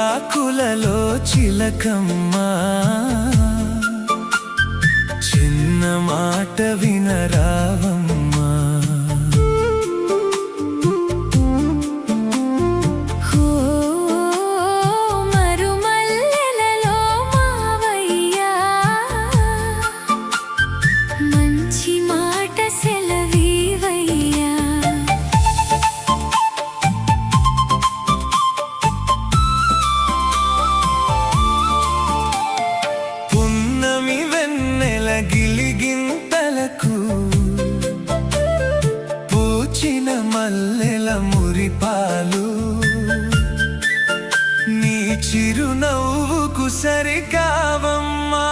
చిగురాకులలో చిలకమ్మ చిన్న మాట వినరావమ్మా. మరుమల్లెలలో మావయ్యా మంచి మాట సెలవీవయ్యా. పున్నమి వెన్నెల గిలిగింతలకు పూచిన మల్లెల మురిపాలు నీ చిరునవ్వుకు సరికావమ్మా.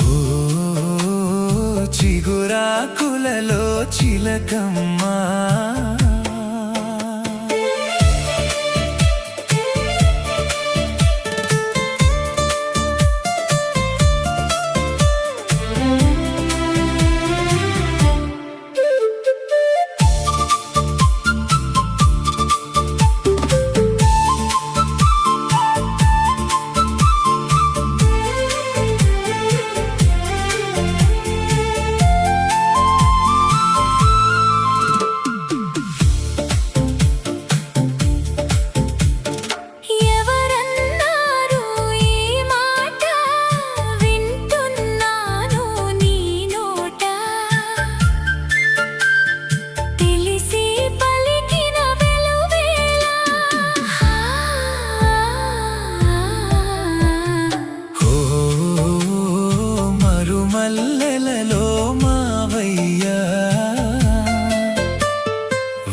ఓ చిగురాకులలో చిలకమ్మా. మల్లెలలో మావయ్యా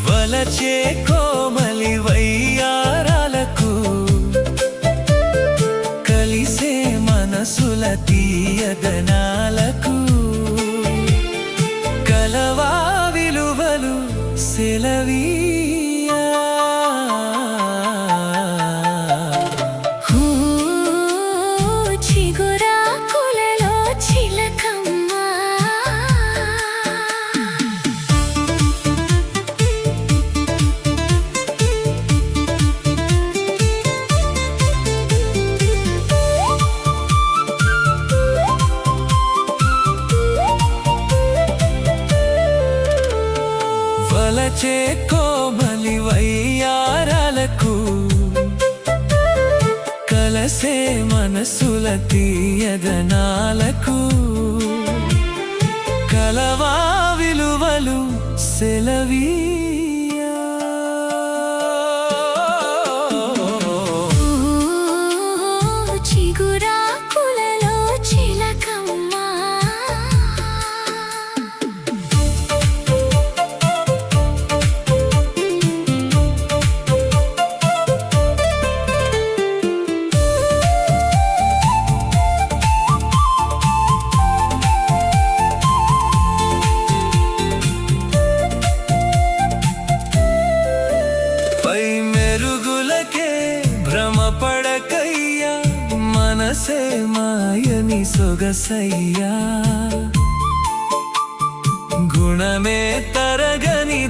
వలచే కోమలి వయ్యారాలకు కలిసే మనసుల తీయదనాలకు కలవా విలువలు సెలవీయా. వలచే కోమలి వయ్యారాలకు కలసే మనసుల తీయదనాలకు కలవా విలువలు సెలవీయా. చిగురాకులలో చిలకమ్మ భ్రమపడకయ్యా మనసే మాయని సొగసయ్యా గుణమే తరగని